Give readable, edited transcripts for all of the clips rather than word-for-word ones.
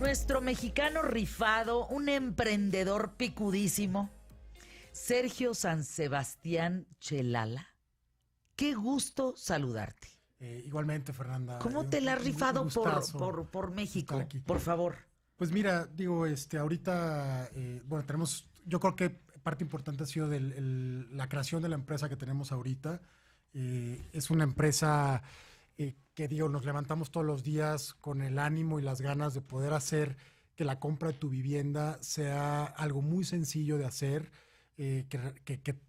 Nuestro mexicano rifado, un emprendedor picudísimo, Sergio San Sebastián Chelala. Qué gusto saludarte. Igualmente, Fernanda. ¿Cómo te la has rifado por México? Por favor. Pues mira, digo, ahorita, bueno, tenemos, yo creo que parte importante ha sido la creación de la empresa que tenemos ahorita. Es una empresa que, digo, nos levantamos todos los días con el ánimo y las ganas de poder hacer que la compra de tu vivienda sea algo muy sencillo de hacer, que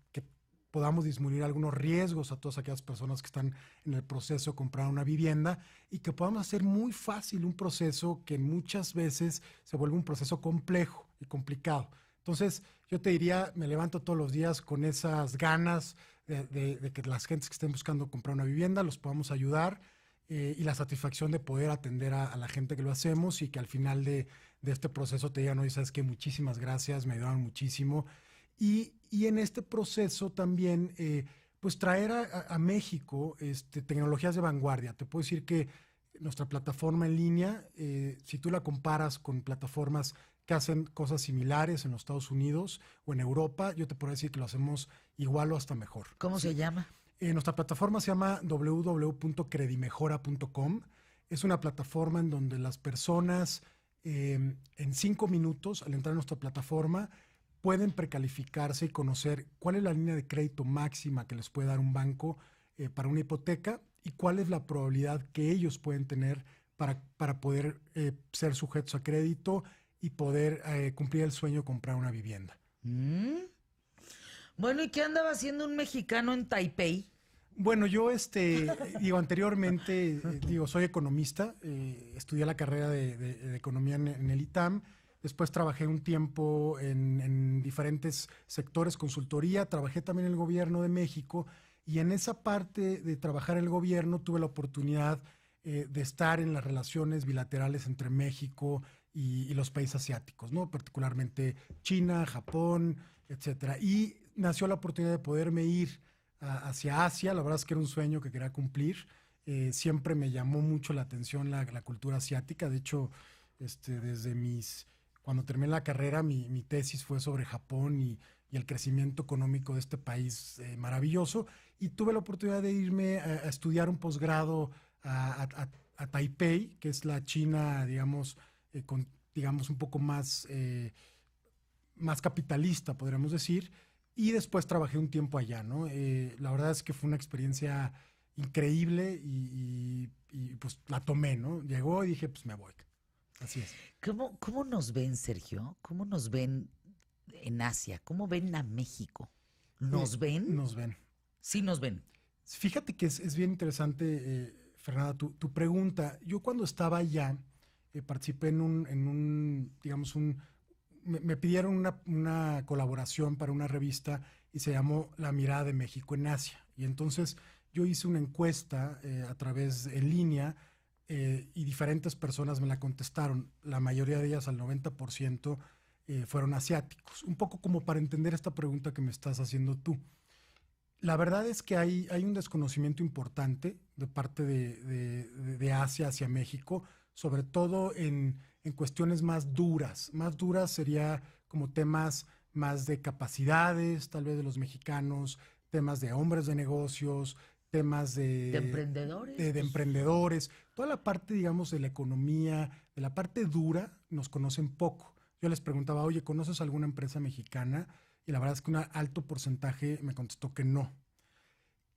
podamos disminuir algunos riesgos a todas aquellas personas que están en el proceso de comprar una vivienda y que podamos hacer muy fácil un proceso que muchas veces se vuelve un proceso complejo y complicado. Entonces, yo te diría, me levanto todos los días con esas ganas de que las gentes que estén buscando comprar una vivienda los podamos ayudar y la satisfacción de poder atender a la gente que lo hacemos y que al final de este proceso te digan, oye, sabes que muchísimas gracias, me ayudaron muchísimo. Y en este proceso también, pues traer a México tecnologías de vanguardia. Te puedo decir que nuestra plataforma en línea, si tú la comparas con plataformas que hacen cosas similares en los Estados Unidos o en Europa, yo te puedo decir que lo hacemos igual o hasta mejor. ¿Cómo se llama? Nuestra plataforma se llama www.credimejora.com. Es una plataforma en donde las personas en 5 minutos, al entrar a nuestra plataforma, pueden precalificarse y conocer cuál es la línea de crédito máxima que les puede dar un banco para una hipoteca y cuál es la probabilidad que ellos pueden tener para poder ser sujetos a crédito y poder cumplir el sueño de comprar una vivienda. Bueno, ¿y qué andaba haciendo un mexicano en Taipei? Bueno, yo digo, anteriormente, soy economista, estudié la carrera de economía en el ITAM. Después trabajé un tiempo en diferentes sectores, consultoría, trabajé también en el gobierno de México y en esa parte de trabajar en el gobierno tuve la oportunidad de estar en las relaciones bilaterales entre México y los países asiáticos, ¿no? Particularmente China, Japón, etcétera. Y nació la oportunidad de poderme ir hacia Asia. La verdad es que era un sueño que quería cumplir. Siempre me llamó mucho la atención la cultura asiática. De hecho, cuando terminé la carrera, mi tesis fue sobre Japón y el crecimiento económico de este país maravilloso. Y tuve la oportunidad de irme a estudiar un posgrado a Taipei, que es la China, digamos, un poco más capitalista, podríamos decir. Y después trabajé un tiempo allá, ¿no? La verdad es que fue una experiencia increíble y pues la tomé, ¿no? Llegó y dije, pues me voy. Así es. ¿Cómo nos ven, Sergio? ¿Cómo nos ven en Asia? ¿Cómo ven a México? ¿Nos ven? Nos ven. Sí, nos ven. Fíjate que es bien interesante, Fernanda, tu pregunta. Yo cuando estaba allá, participé me pidieron una colaboración para una revista y se llamó La Mirada de México en Asia. Y entonces yo hice una encuesta a través en línea y diferentes personas me la contestaron. La mayoría de ellas, al 90%, fueron asiáticos. Un poco como para entender esta pregunta que me estás haciendo tú. La verdad es que hay un desconocimiento importante de parte de Asia hacia México, sobre todo en cuestiones más duras. Más duras sería como temas más de capacidades, tal vez de los mexicanos, temas de hombres de negocios, temas de emprendedores. De emprendedores. Toda la parte, digamos, de la economía, de la parte dura, nos conocen poco. Yo les preguntaba, oye, ¿conoces alguna empresa mexicana? Y la verdad es que un alto porcentaje me contestó que no.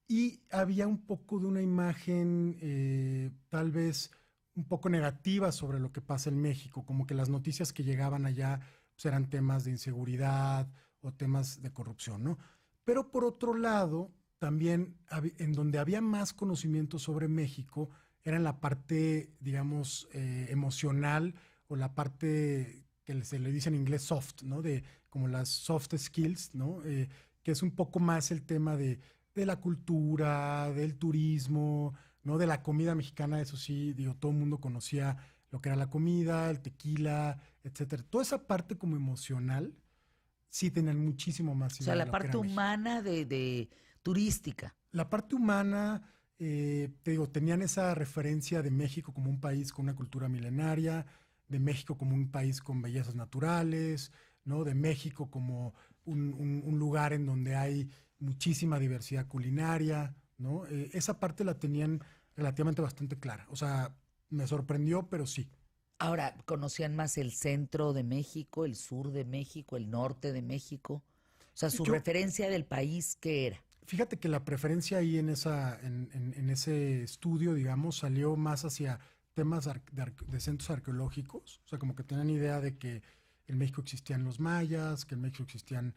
Y había un poco de una imagen, tal vez un poco negativa sobre lo que pasa en México, como que las noticias que llegaban allá pues, eran temas de inseguridad o temas de corrupción, ¿no? Pero por otro lado, también en donde había más conocimiento sobre México era en la parte, digamos, emocional o la parte que se le dice en inglés soft, ¿no? De como las soft skills, ¿no? Que es un poco más el tema de la cultura, del turismo, ¿no? De la comida mexicana, eso sí, digo, todo el mundo conocía lo que era la comida, el tequila, etcétera. Toda esa parte como emocional sí tenían muchísimo más. O sea, la parte humana de turística. La parte humana, te digo, tenían esa referencia de México como un país con una cultura milenaria, de México como un país con bellezas naturales, ¿no? De México como un lugar en donde hay muchísima diversidad culinaria, ¿no? Esa parte la tenían relativamente bastante clara. O sea, me sorprendió, pero sí. Ahora, ¿conocían más el centro de México, el sur de México, el norte de México? O sea, su Yo, referencia del país, ¿qué era? Fíjate que la preferencia ahí en ese estudio, digamos, salió más hacia temas de centros arqueológicos. O sea, como que tenían idea de que en México existían los mayas, que en México existían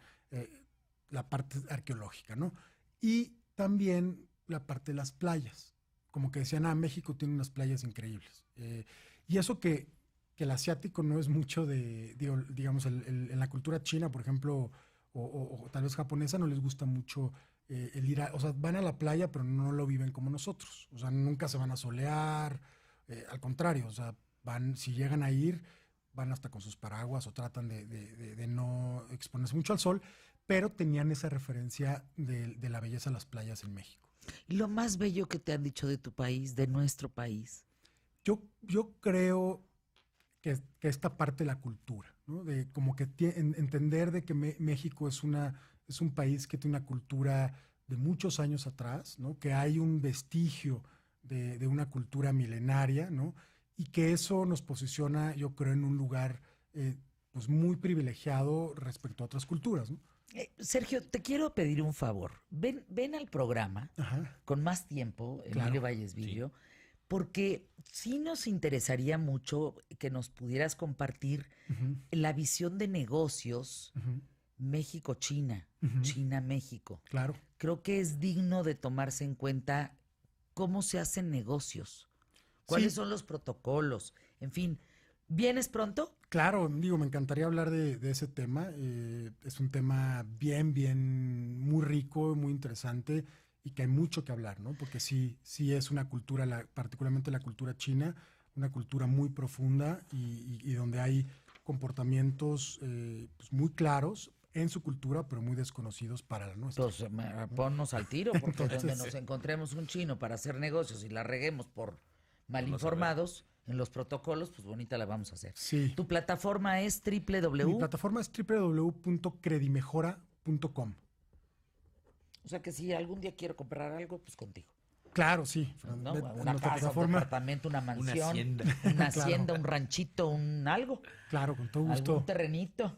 la parte arqueológica, ¿no? Y también la parte de las playas. Como que decían, México tiene unas playas increíbles. Y eso que el asiático no es mucho digamos, en la cultura china, por ejemplo, o tal vez japonesa, no les gusta mucho el ir o sea, van a la playa, pero no lo viven como nosotros. O sea, nunca se van a solear, al contrario, o sea, si llegan a ir, van hasta con sus paraguas o tratan de no exponerse mucho al sol, pero tenían esa referencia de la belleza de las playas en México. Y lo más bello que te han dicho de tu país, de nuestro país. Yo creo que esta parte de la cultura, ¿no? De como que entender de que México es un país que tiene una cultura de muchos años atrás, ¿no? Que hay un vestigio de una cultura milenaria, ¿no? Y que eso nos posiciona, yo creo, en un lugar pues muy privilegiado respecto a otras culturas, ¿no? Sergio, te quiero pedir un favor. Ven al programa Ajá, con más tiempo, Emilio claro. Valles Video, porque sí nos interesaría mucho que nos pudieras compartir Ujú, la visión de negocios ujú, México-China, ujú, China-México. claro. Creo que es digno de tomarse en cuenta cómo se hacen negocios, cuáles Sí, son los protocolos, en fin. ¿Vienes pronto? claro, digo, me encantaría hablar de ese tema. Es un tema bien, muy rico, muy interesante y que hay mucho que hablar, ¿no? Porque sí es una cultura, particularmente la cultura china, una cultura muy profunda y donde hay comportamientos pues muy claros en su cultura, pero muy desconocidos para la nuestra. Pues ponnos al tiro, porque donde Entonces, nos encontremos un chino para hacer negocios y la reguemos por mal No saber. informados en los protocolos, pues bonita la vamos a hacer. sí. Tu plataforma es Mi www. plataforma es www.credimejora.com. O sea que si algún día quiero comprar algo, pues contigo. Claro, sí. ¿No? En Una nuestra casa, un plataforma, departamento, una mansión, hacienda. una hacienda, un ranchito, un algo, claro, con todo gusto. algún terrenito.